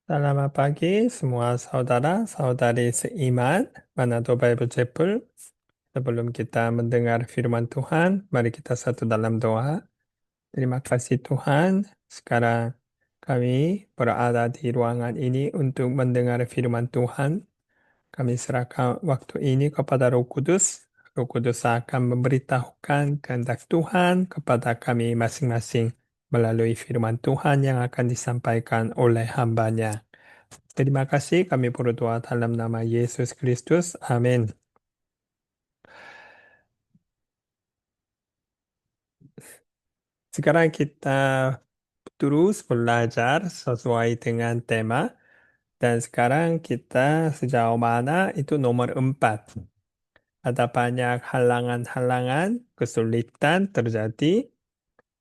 Selamat pagi semua saudara-saudari seiman, Manado Bible Chapel. Sebelum kita mendengar firman Tuhan, mari kita satu dalam doa. Terima kasih Tuhan, sekarang kami berada di ruangan ini untuk mendengar firman Tuhan. Kami serahkan waktu ini kepada Roh Kudus. Roh Kudus akan memberitahukan kehendak Tuhan kepada kami masing-masing melalui firman Tuhan yang akan disampaikan oleh hamba-Nya. Terima kasih kami berdoa dalam nama Yesus Kristus. Amin. Sekarang kita terus belajar sesuai dengan tema. Dan sekarang kita sejauh mana itu nomor 4. Ada banyak halangan-halangan, kesulitan terjadi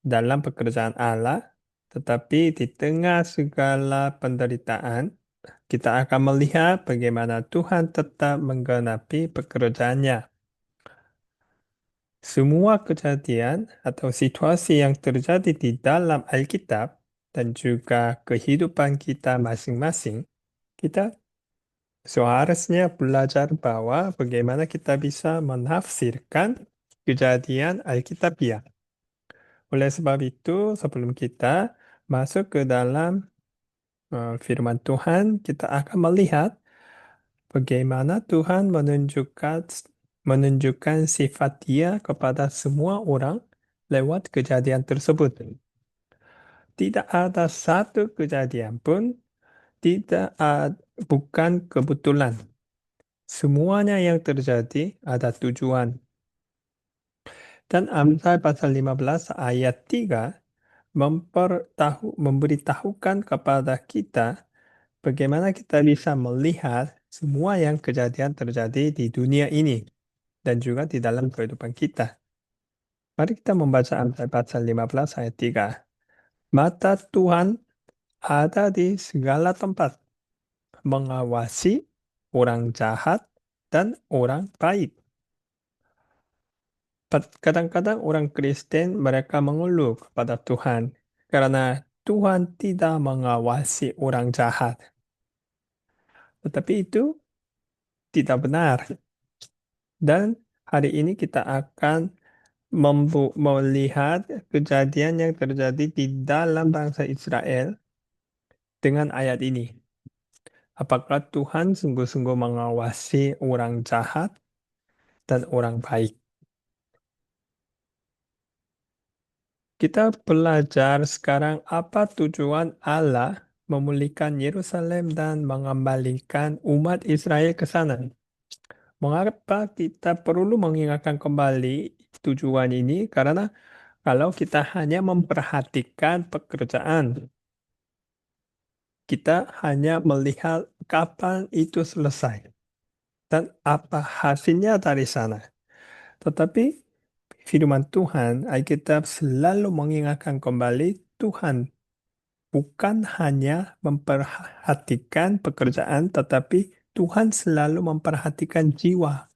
dalam pekerjaan Allah. Tetapi di tengah segala penderitaan, kita akan melihat bagaimana Tuhan tetap menggenapi pekerjaannya. Semua kejadian atau situasi yang terjadi di dalam Alkitab dan juga kehidupan kita masing-masing, kita seharusnya belajar bahwa bagaimana kita bisa menafsirkan kejadian Alkitabiah. Oleh sebab itu, sebelum kita masuk ke dalam firman Tuhan, kita akan melihat bagaimana Tuhan menunjukkan sifat Dia kepada semua orang lewat kejadian tersebut. Tidak ada satu kejadian pun bukan kebetulan. Semuanya yang terjadi ada tujuan. Dan Amsal pasal 15 ayat 3 memberitahukan kepada kita bagaimana kita bisa melihat semua yang kejadian terjadi di dunia ini dan juga di dalam kehidupan kita. Mari kita membaca Amsal pasal 15 ayat 3. Mata Tuhan ada di segala tempat, mengawasi orang jahat dan orang baik. Kadang-kadang orang Kristen mereka mengeluh kepada Tuhan karena Tuhan tidak mengawasi orang jahat. Tetapi itu tidak benar. Dan hari ini kita akan melihat kejadian yang terjadi di dalam bangsa Israel dengan ayat ini. Apakah Tuhan sungguh-sungguh mengawasi orang jahat dan orang baik? Kita belajar sekarang apa tujuan Allah memulihkan Yerusalem dan mengembalikan umat Israel ke sana. Mengapa kita perlu mengingatkan kembali tujuan ini? Karena kalau kita hanya memperhatikan pekerjaan, kita hanya melihat kapan itu selesai dan apa hasilnya dari sana. Tetapi firman Tuhan, Alkitab selalu mengingatkan kembali Tuhan bukan hanya memperhatikan pekerjaan, tetapi Tuhan selalu memperhatikan jiwa.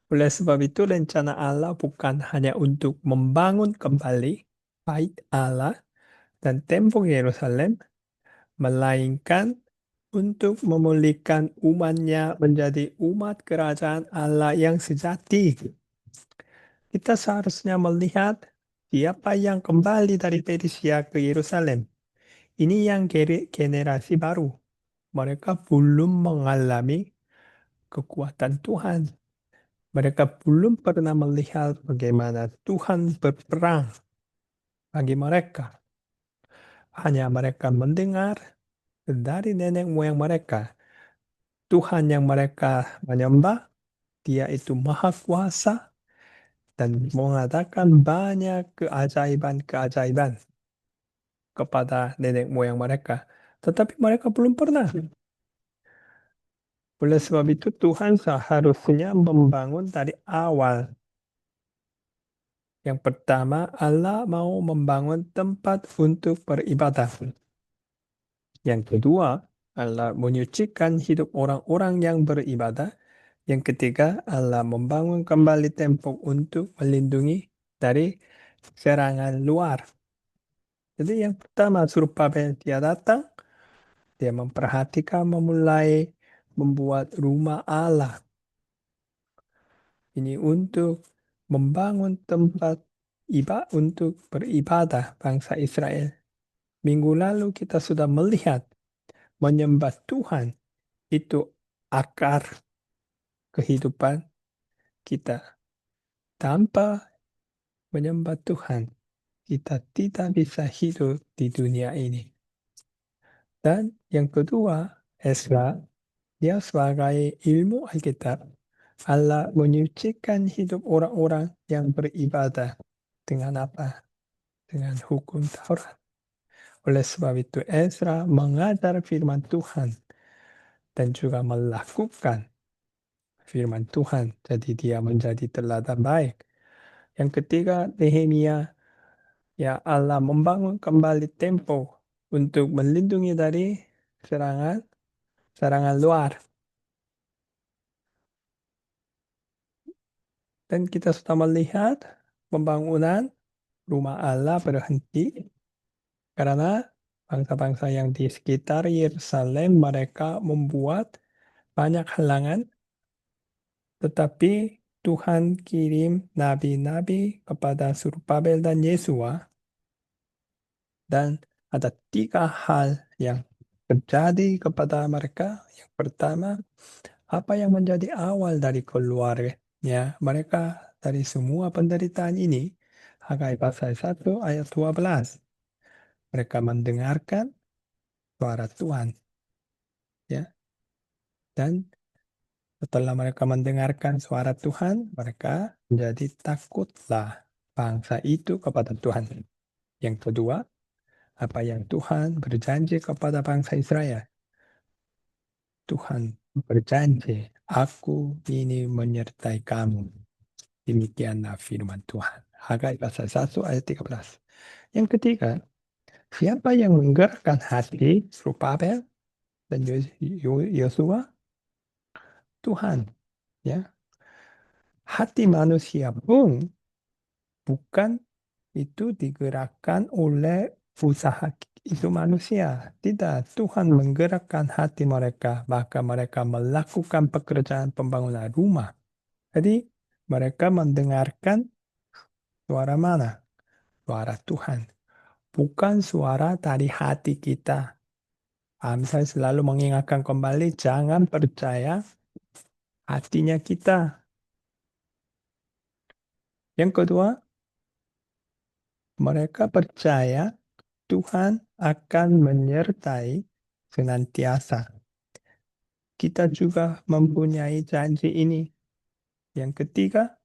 Oleh sebab itu, rencana Allah bukan hanya untuk membangun kembali bait Allah dan tembok Yerusalem, melainkan untuk memulihkan umatnya menjadi umat kerajaan Allah yang sejati. Kita seharusnya melihat siapa yang kembali dari Persia ke Yerusalem. Ini yang generasi baru. Mereka belum mengalami kekuatan Tuhan. Mereka belum pernah melihat bagaimana Tuhan berperang bagi mereka. Hanya mereka mendengar dari nenek moyang mereka. Tuhan yang mereka menyembah, Dia itu maha kuasa dan mengadakan banyak keajaiban-keajaiban kepada nenek moyang mereka. Tetapi mereka belum pernah. Oleh sebab itu Tuhan seharusnya membangun dari awal. Yang pertama, Allah mau membangun tempat untuk beribadah. Yang kedua, Allah menyucikan hidup orang-orang yang beribadah. Yang ketiga, Allah membangun kembali tembok untuk melindungi dari serangan luar. Jadi yang pertama, Surababel dia datang, Dia memperhatikan memulai membuat rumah Allah. Ini untuk membangun tempat untuk beribadah bangsa Israel. Minggu lalu kita sudah melihat menyembah Tuhan itu akar kehidupan kita. Tanpa menyembah Tuhan, kita tidak bisa hidup di dunia ini. Dan yang kedua, Ezra, dia sebagai ilmu Alkitab, Allah menyucikan hidup orang-orang yang beribadah dengan apa? Dengan hukum Taurat. Oleh sebab itu Ezra mengajar firman Tuhan dan juga melakukan firman Tuhan. Jadi dia menjadi teladan baik. Yang ketiga, Nehemia, ya Allah membangun kembali tempo untuk melindungi dari serangan luar. Dan kita sudah melihat pembangunan rumah Allah berhenti karena bangsa-bangsa yang di sekitar Yerusalem mereka membuat banyak halangan, tetapi Tuhan kirim nabi-nabi kepada Surubabel dan Yesua, dan ada 3 hal yang terjadi kepada mereka. Yang pertama, apa yang menjadi awal dari keluarnya mereka dari semua penderitaan ini? Hagai pasal 1 ayat 12. Mereka mendengarkan suara Tuhan, ya. Dan setelah mereka mendengarkan suara Tuhan, mereka menjadi takutlah bangsa itu kepada Tuhan. Yang kedua, apa yang Tuhan berjanji kepada bangsa Israel. Tuhan berjanji, aku ini menyertai kamu. Demikianlah firman Tuhan. Hagai pasal 1 ayat 13. Yang ketiga, siapa yang menggerakkan hati Zerubabel dan Yosua? Tuhan. Ya, hati manusia pun bukan itu digerakkan oleh usaha itu manusia. Tidak, Tuhan menggerakkan hati mereka, maka mereka melakukan pekerjaan pembangunan rumah. Jadi mereka mendengarkan suara mana? Suara Tuhan. Bukan suara dari hati kita. Saya selalu mengingatkan kembali, jangan percaya hatinya kita. Yang kedua, mereka percaya Tuhan akan menyertai senantiasa. Kita juga mempunyai janji ini. Yang ketiga,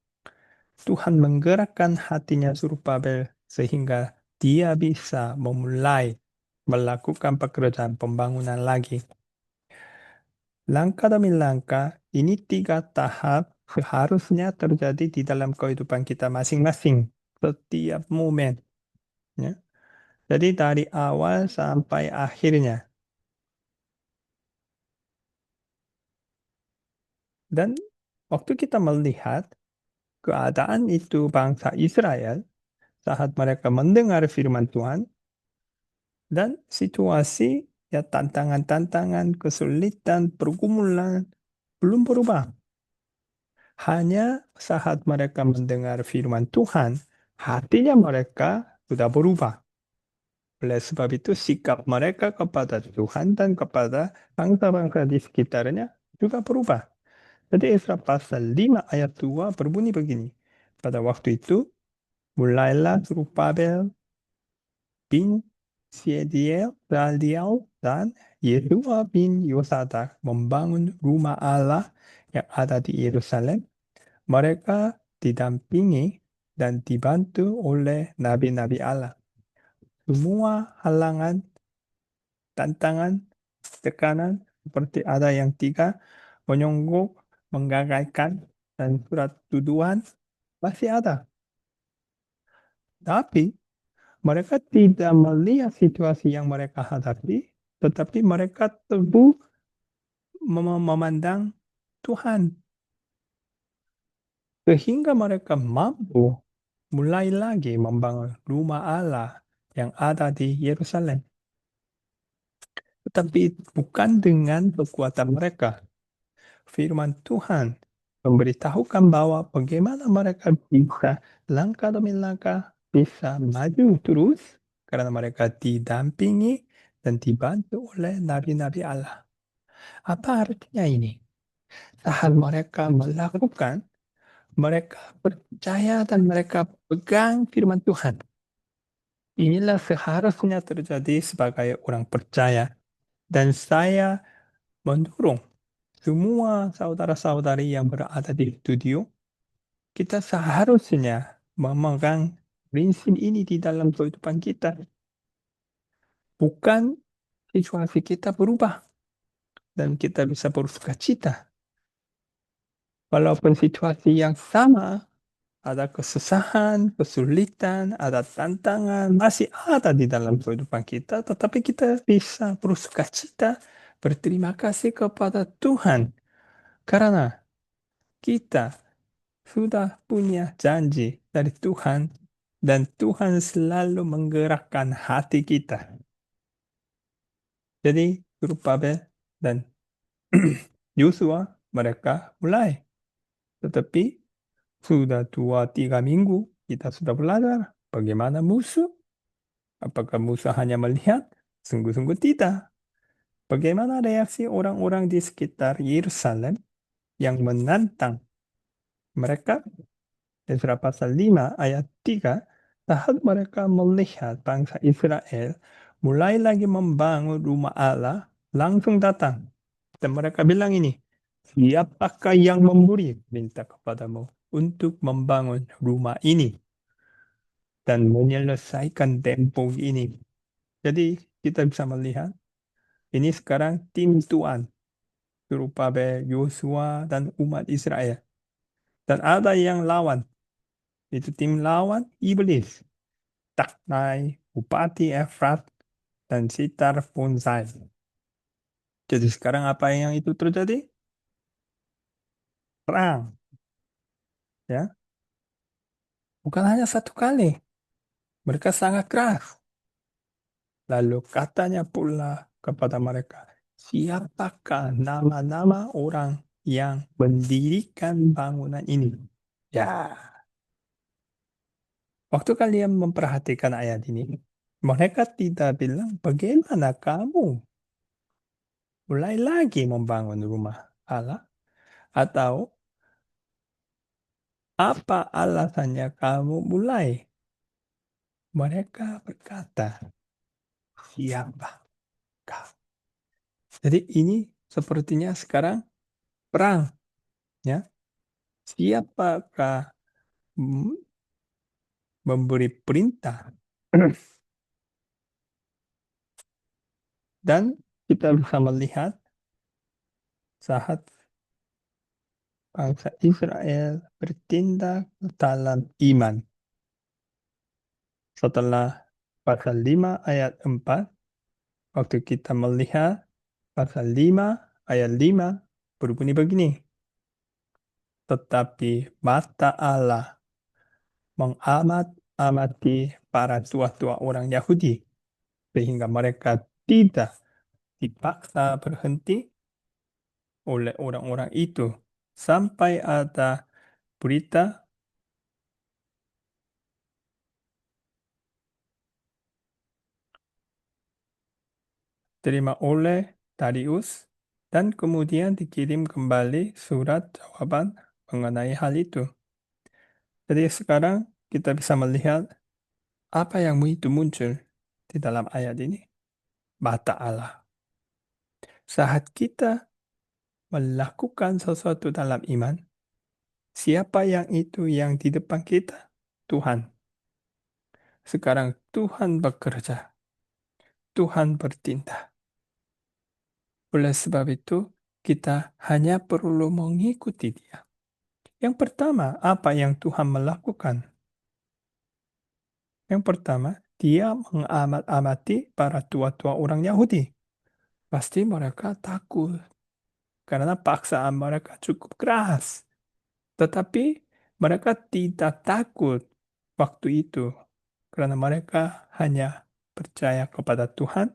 Tuhan menggerakkan hatinya Zerubabel sehingga dia bisa memulai melakukan pekerjaan pembangunan lagi. Langkah demi langkah, ini 3 tahap seharusnya terjadi di dalam kehidupan kita masing-masing. Setiap momen. Ya. Jadi dari awal sampai akhirnya. Dan waktu kita melihat keadaan itu bangsa Israel saat mereka mendengar firman Tuhan dan situasi, ya, tantangan-tantangan, kesulitan, pergumulan belum berubah. Hanya saat mereka mendengar firman Tuhan, hatinya mereka sudah berubah. Oleh sebab itu sikap mereka kepada Tuhan dan kepada bangsa-bangsa di sekitarnya juga berubah. Jadi Esra pasal 5 ayat 2 berbunyi begini. Pada waktu itu mulailah Zerubabel bin Saldiel dan Yesua bin Yosadak membangun rumah Allah yang ada di Yerusalem. Mereka didampingi dan dibantu oleh nabi-nabi Allah. Semua halangan, tantangan, tekanan seperti ada yang 3, menyonggok, menggagalkan, dan surat tuduhan masih ada. Tapi mereka tidak melihat situasi yang mereka hadapi, tetapi mereka teguh memandang Tuhan. Sehingga mereka mampu mulai lagi membangun rumah Allah yang ada di Yerusalem. Tetapi bukan dengan kekuatan mereka. Firman Tuhan memberitahukan bahwa bagaimana mereka bisa langkah demi langkah bisa maju terus karena mereka didampingi dan dibantu oleh nabi-nabi Allah. Apa artinya ini? Saat mereka melakukan, mereka percaya dan mereka pegang firman Tuhan. Inilah seharusnya terjadi sebagai orang percaya. Dan saya mendorong semua saudara-saudari yang berada di studio, kita seharusnya memegang prinsip ini di dalam kehidupan kita. Bukan situasi kita berubah dan kita bisa bersukacita. Walaupun situasi yang sama, ada kesusahan, kesulitan, ada tantangan, masih ada di dalam kehidupan kita, tetapi kita bisa bersukacita, berterima kasih kepada Tuhan. Karena kita sudah punya janji dari Tuhan dan Tuhan selalu menggerakkan hati kita. Jadi Zerubabel dan Yosua mereka mulai. Tetapi sudah 2-3 minggu kita sudah belajar bagaimana musuh. Apakah musuh hanya melihat? Sungguh-sungguh tidak. Bagaimana reaksi orang-orang di sekitar Yerusalem yang menantang mereka? Ezra pasal 5 ayat 3, saat mereka melihat bangsa Israel mulai lagi membangun rumah Allah, langsung datang. Dan mereka bilang ini, siapakah yang memberi perintah kepadamu untuk membangun rumah ini dan menyelesaikan tempo ini? Jadi kita bisa melihat, ini sekarang tim Tuhan, Zerubabel, Yosua, dan umat Israel. Dan ada yang lawan, itu tim lawan iblis. Taknai, Bupati Efrat, dan Sitar Punsai. Jadi sekarang apa yang itu terjadi? Perang. Ya, bukan hanya satu kali. Mereka sangat keras. Lalu katanya pula kepada mereka, siapakah nama-nama orang yang mendirikan bangunan ini? Ya, waktu kalian memperhatikan ayat ini, mereka tidak bilang bagaimana kamu mulai lagi membangun rumah Allah atau apa alasannya kamu mulai? Mereka berkata, siapa kau? Jadi ini sepertinya sekarang perang, ya. Siapakah mm, memberi perintah? Dan kita bisa melihat saat bangsa Israel bertindak dalam iman. Setelah pasal 5 ayat 4, waktu kita melihat pasal 5 ayat 5 berbunyi begini. Tetapi mata Allah mengamat-amati para tua-tua orang Yahudi, sehingga mereka tidak dipaksa berhenti oleh orang-orang itu sampai ada berita terima oleh Darius dan kemudian dikirim kembali surat jawaban mengenai hal itu. Jadi sekarang kita bisa melihat apa yang itu muncul di dalam ayat ini. Mata Allah. Saat kita melakukan sesuatu dalam iman, siapa yang itu yang di depan kita? Tuhan. Sekarang Tuhan bekerja. Tuhan bertindak. Oleh sebab itu, kita hanya perlu mengikuti Dia. Yang pertama, apa yang Tuhan melakukan? Yang pertama, Dia mengamat-amati para tua-tua orang Yahudi. Pasti mereka takut karena paksaan mereka cukup keras. Tetapi mereka tidak takut waktu itu karena mereka hanya percaya kepada Tuhan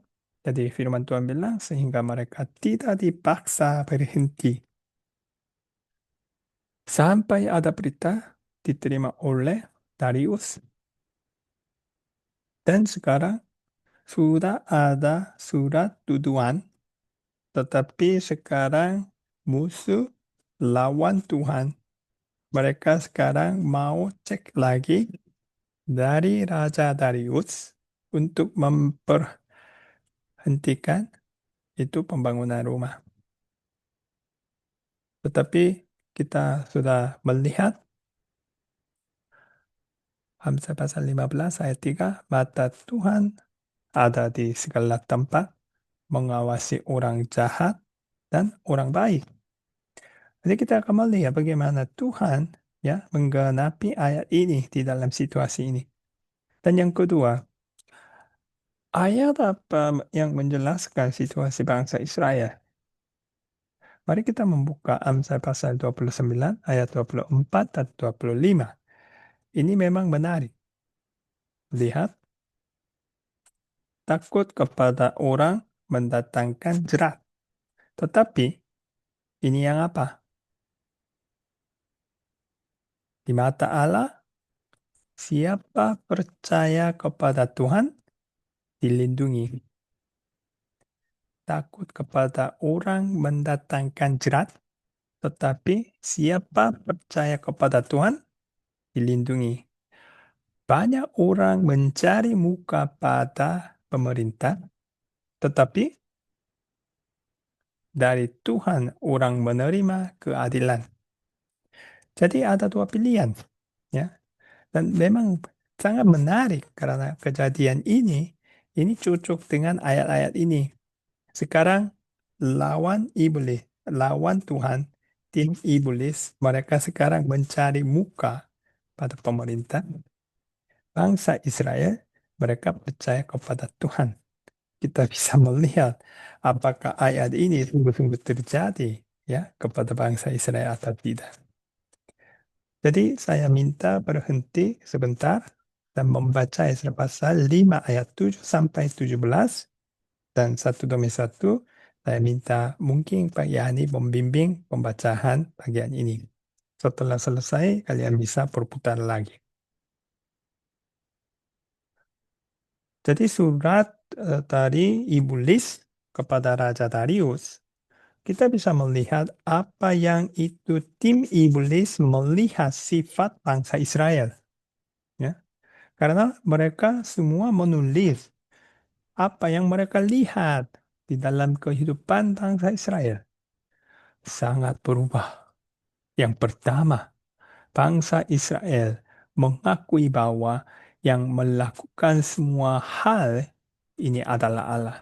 Jadi firman Tuhan bilang sehingga mereka tidak dipaksa berhenti sampai ada berita diterima oleh Darius dan sekarang sudah ada surat tuduhan, tetapi sekarang musuh lawan Tuhan. Mereka sekarang mau cek lagi dari Raja Darius untuk memperhentikan itu pembangunan rumah. Tetapi kita sudah melihat Amsal pasal 15 ayat 3, mata Tuhan ada di segala tempat, mengawasi orang jahat dan orang baik. Jadi kita akan melihat bagaimana Tuhan ya menggenapi ayat ini di dalam situasi ini. Dan yang kedua, ayat apa yang menjelaskan situasi bangsa Israel? Mari kita membuka Amsal pasal 29 ayat 24 dan 25. Ini memang menarik. Lihat, takut kepada orang mendatangkan jerat. Tetapi ini yang apa? Di mata Allah, siapa percaya kepada Tuhan dilindungi. Takut kepada orang mendatangkan jerat, tetapi siapa percaya kepada Tuhan dilindungi. Banyak orang mencari muka pada pemerintah, tetapi dari Tuhan orang menerima keadilan. Jadi ada dua pilihan, ya. Dan memang sangat menarik karena kejadian ini cocok dengan ayat-ayat ini. Sekarang lawan iblis, lawan Tuhan, tim iblis, mereka sekarang mencari muka pada pemerintah. Bangsa Israel, mereka percaya kepada Tuhan. Kita bisa melihat apakah ayat ini sungguh-sungguh terjadi ya kepada bangsa Israel atau tidak. Jadi saya minta berhenti sebentar dan membaca Yesaya pasal 5 ayat 7 sampai 17 dan satu demi satu saya minta mungkin Pak Yani membimbing pembacaan bagian ini. Setelah selesai kalian bisa berputar lagi. Jadi surat dari iblis kepada Raja Darius, kita bisa melihat apa yang itu tim iblis melihat sifat bangsa Israel. Ya. Karena mereka semua menulis apa yang mereka lihat di dalam kehidupan bangsa Israel. Sangat berubah. Yang pertama, bangsa Israel mengakui bahwa yang melakukan semua hal ini adalah Allah.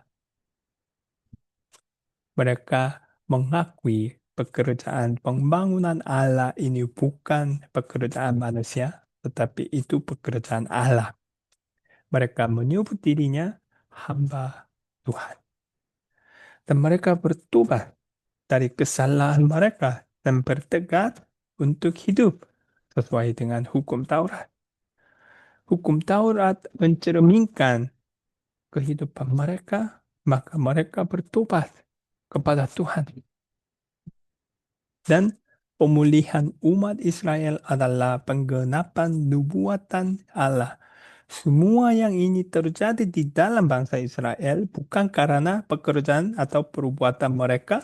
Mereka mengakui pekerjaan pembangunan Allah ini bukan pekerjaan manusia, tetapi itu pekerjaan Allah. Mereka menyebut dirinya hamba Tuhan. Dan mereka bertobat dari kesalahan mereka dan bertekad untuk hidup sesuai dengan hukum Taurat. Hukum Taurat mencerminkan kehidupan mereka, maka mereka bertobat kepada Tuhan. Dan pemulihan umat Israel adalah penggenapan nubuatan Allah. Semua yang ini terjadi di dalam bangsa Israel bukan karena pekerjaan atau perbuatan mereka,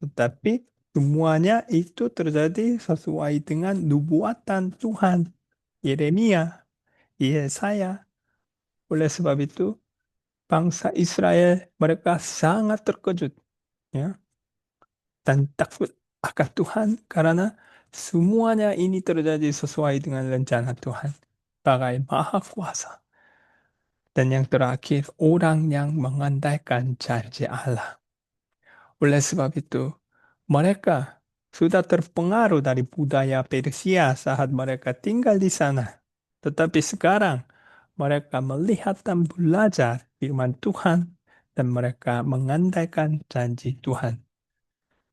tetapi semuanya itu terjadi sesuai dengan nubuatan Tuhan. Yeremia, Yesaya. Oleh sebab itu, bangsa Israel mereka sangat terkejut, ya, dan takut akan Tuhan karena semuanya ini terjadi sesuai dengan rencana Tuhan. Bagai Maha Kuasa. Dan yang terakhir, orang yang mengandaikan janji Allah. Oleh sebab itu, mereka sudah terpengaruh dari budaya Persia saat mereka tinggal di sana. Tetapi sekarang, mereka melihat dan belajar firman Tuhan dan mereka mengandaikan janji Tuhan.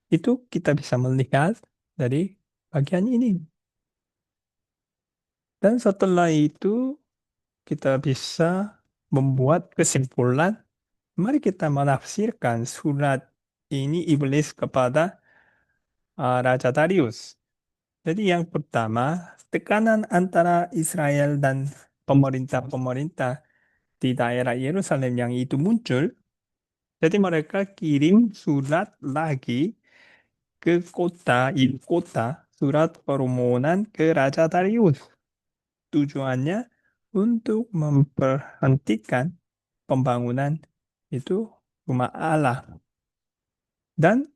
Itu kita bisa melihat dari bagian ini. Dan setelah itu, kita bisa membuat kesimpulan Mari kita menafsirkan surat ini iblis kepada Raja Darius. Jadi yang pertama, tekanan antara Israel dan pemerintah-pemerintah di daerah Yerusalem yang itu muncul. Jadi mereka kirim surat lagi ke kota, ibu kota, surat permohonan ke Raja Darius. Tujuannya untuk memberhentikan pembangunan itu rumah Allah. Dan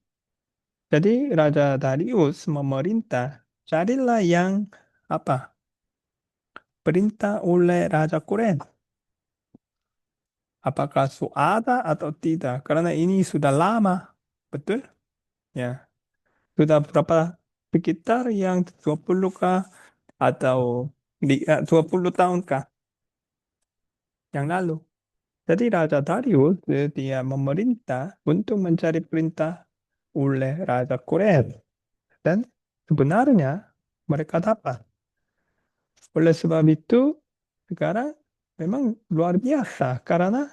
jadi Raja Darius memerintah, carilah yang apa? Perintah oleh Raja Korea. Apakah ada atau tidak? Karena ini sudah lama, betul? Ya, sudah berapa? Sekitar yang 20 kah atau 20 tahun kah yang lalu. Jadi Raja Darius dia memerintah untuk mencari perintah oleh Raja Korea. Dan sebenarnya mereka dapat. Oleh sebab itu, sekarang memang luar biasa karena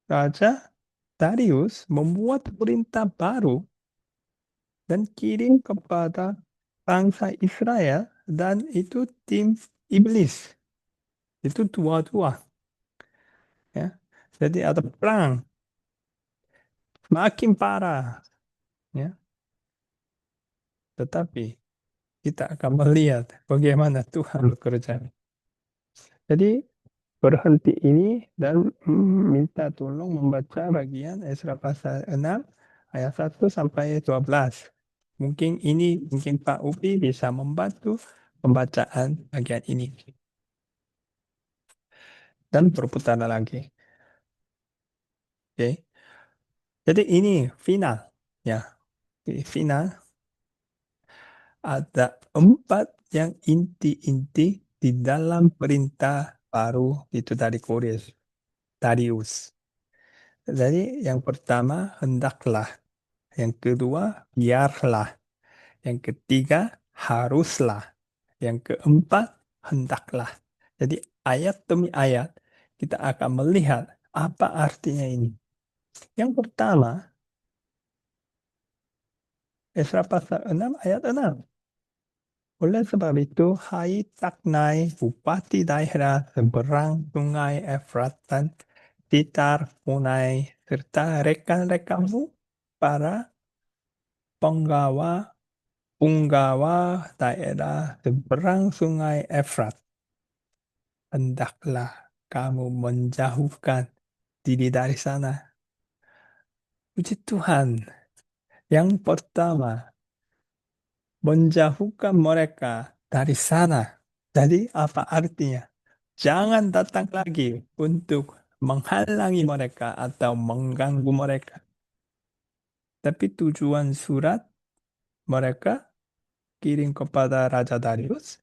Raja Darius membuat perintah baru dan kirim kepada bangsa Israel dan itu tim iblis. Itu dua-dua. Ya. Jadi ada perang makin parah. Ya. Tetapi kita akan melihat bagaimana Tuhan bekerja. Jadi berhenti ini dan minta tolong membaca bagian Esra pasal 6 ayat 1 sampai 12. Mungkin Pak Upi bisa membantu pembacaan bagian ini dan perputaran lagi. Oke. Jadi ini final ya. Final ada 4 yang inti-inti di dalam perintah baru itu dari Darius. Jadi yang pertama hendaklah, yang kedua biarlah, yang ketiga haruslah, yang keempat hendaklah. Jadi ayat demi ayat kita akan melihat apa artinya ini. Yang pertama, Esra pasal 6 ayat 6. Oleh sebab itu, hai Taknai, bupati daerah seberang sungai Efrat dan Titar Punai, serta rekan-rekanmu, para punggawa daerah seberang sungai Efrat. Hendaklah kamu menjauhkan diri dari sana. Puji Tuhan. Yang pertama, menjauhkan mereka dari sana. Jadi apa artinya? Jangan datang lagi untuk menghalangi mereka atau mengganggu mereka. Tapi tujuan surat mereka kirim kepada Raja Darius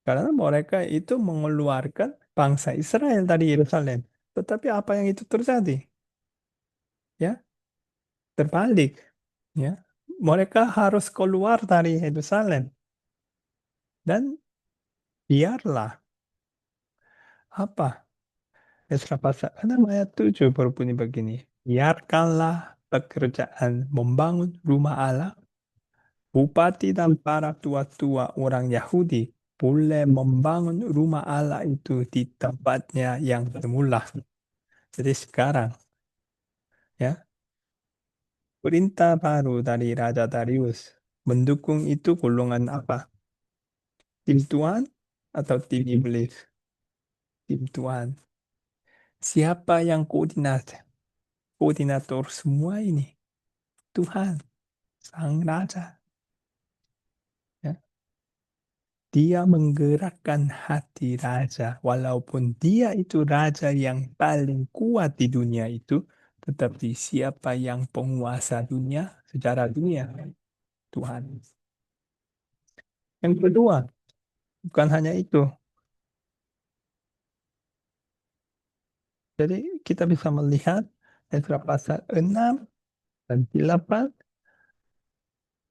karena mereka itu mengeluarkan bangsa Israel dari Yerusalem. Tetapi apa yang itu terjadi? Ya, terbalik. Ya, mereka harus keluar dari Yerusalem dan biarlah apa? Esra pasal 6 ayat 7 berbunyi begini. Biarkanlah pekerjaan membangun rumah Allah. Bupati dan para tua-tua orang Yahudi boleh membangun rumah Allah itu di tempatnya yang semula. Jadi sekarang ya, perintah baru dari Raja Darius mendukung itu golongan apa? Tim Tuhan atau tim iblis? Tim Tuhan. Siapa yang koordinator semua ini? Tuhan, Sang Raja. Ya. Dia menggerakkan hati raja. Walaupun dia itu raja yang paling kuat di dunia itu, tetapi siapa yang penguasa dunia secara dunia? Tuhan. Yang kedua, bukan hanya itu. Jadi kita bisa melihat Esra pasal 6 dan 8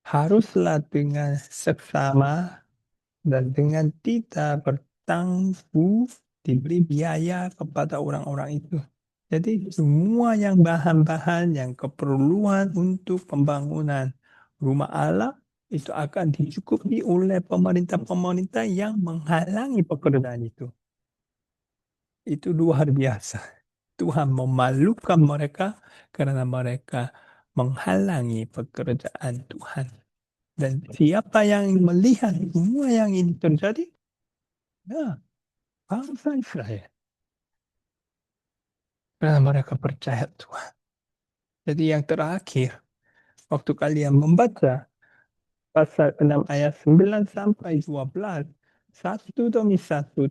haruslah dengan seksama dan dengan tidak bertanggung diberi biaya kepada orang-orang itu. Jadi semua yang bahan-bahan yang keperluan untuk pembangunan rumah Allah itu akan dicukupi oleh pemerintah-pemerintah yang menghalangi pekerjaan itu. Itu luar biasa. Tuhan memalukan mereka karena mereka menghalangi pekerjaan Tuhan. Dan siapa yang melihat semua yang ini terjadi? Ya, bangsa Israel. Karena mereka percaya Tuhan. Jadi yang terakhir, waktu kalian membaca pasal 6 ayat 9 sampai 12, satu demi satu,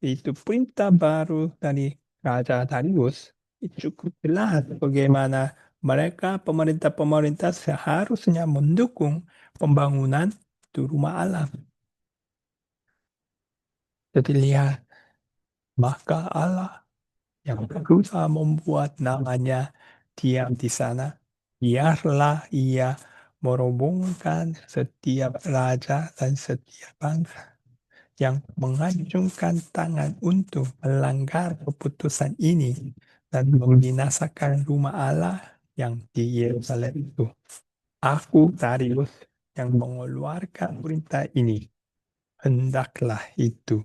itu perintah baru dari Raja Darius. Itu cukup jelas bagaimana mereka, pemerintah-pemerintah seharusnya mendukung pembangunan itu rumah Allah. Jadi lihat, maka Allah yang berusaha membuat namanya diam di sana, biarlah ia merobohkan setiap raja dan setiap bangsa yang mengacungkan tangan untuk melanggar keputusan ini dan membinasakan rumah Allah yang di Yerusalem itu. Aku Darius yang mengeluarkan perintah ini, hendaklah itu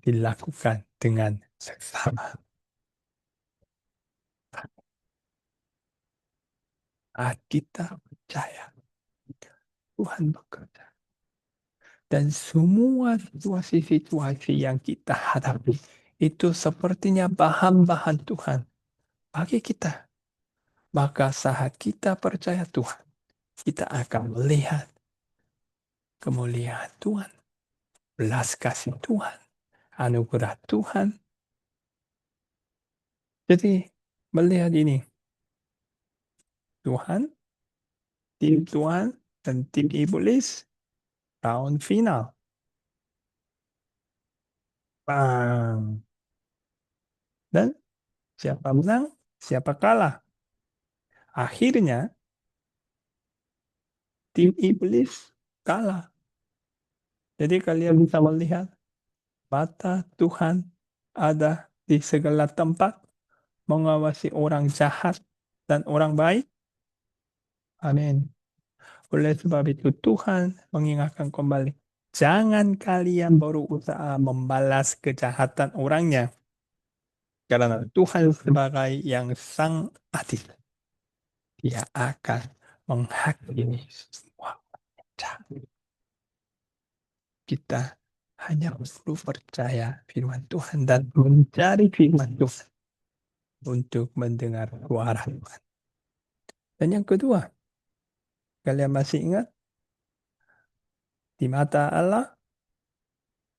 dilakukan dengan seksama. Saat kita percaya Tuhan bekerja. Dan semua situasi-situasi yang kita hadapi itu sepertinya bahan-bahan Tuhan bagi kita. Maka saat kita percaya Tuhan, kita akan melihat kemuliaan Tuhan, belas kasih Tuhan, anugerah Tuhan. Jadi melihat ini, Tuhan, tim Tuhan, dan tim iblis, round final. Bang. Dan siapa menang, siapa kalah. Akhirnya tim iblis kalah. Jadi kalian bisa melihat mata Tuhan ada di segala tempat mengawasi orang jahat dan orang baik. Amin. Oleh sebab itu Tuhan mengingatkan kembali. Jangan kalian berusaha membalas kejahatan orangnya. Karena Tuhan sebagai yang sang adil. Dia akan menghakimi semua jahat. Kita hanya perlu percaya firman Tuhan dan mencari firman Tuhan untuk mendengar suara Tuhan. Dan yang kedua, kalian masih ingat? Di mata Allah,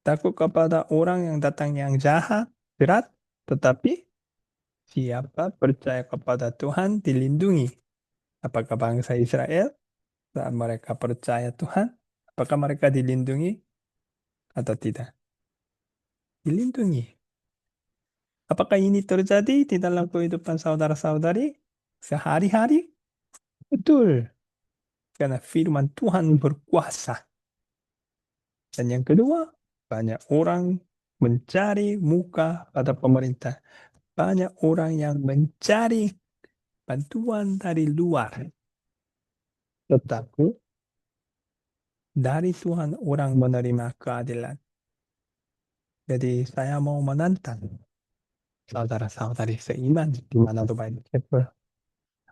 takut kepada orang yang datang yang jahat, berat, tetapi siapa percaya kepada Tuhan dilindungi. Apakah bangsa Israel saat mereka percaya Tuhan, apakah mereka dilindungi atau tidak? Dilindungi. Apakah ini terjadi di dalam kehidupan saudara-saudari sehari-hari? Betul. Karena firman Tuhan berkuasa. Dan yang kedua, banyak orang mencari muka pada pemerintah. Banyak orang yang mencari bantuan dari luar. Tetapi dari Tuhan orang menerima keadilan. Jadi saya mau menantang saudara-saudari seiman di mana Bapak Ibu.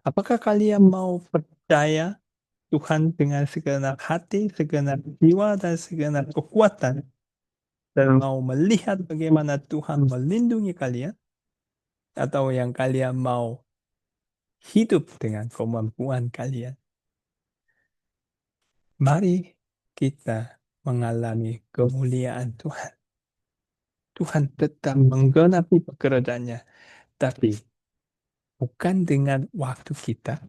Apakah kalian mau percaya Tuhan dengan segenap hati, segenap jiwa, dan segenap kekuatan, dan mau melihat bagaimana Tuhan melindungi kalian, atau yang kalian mau hidup dengan kemampuan kalian? Mari kita mengalami kemuliaan Tuhan. Tuhan tetap menggenapi pekerjaannya, tapi bukan dengan waktu kita,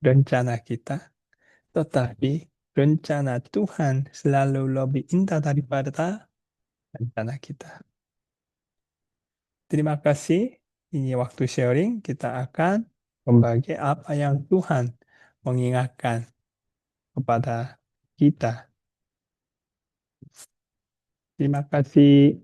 rencana kita, tetapi rencana Tuhan selalu lebih indah daripada rencana kita. Terima kasih. Ini waktu sharing. Kita akan membagi apa yang Tuhan mengingatkan kepada kita. Terima kasih.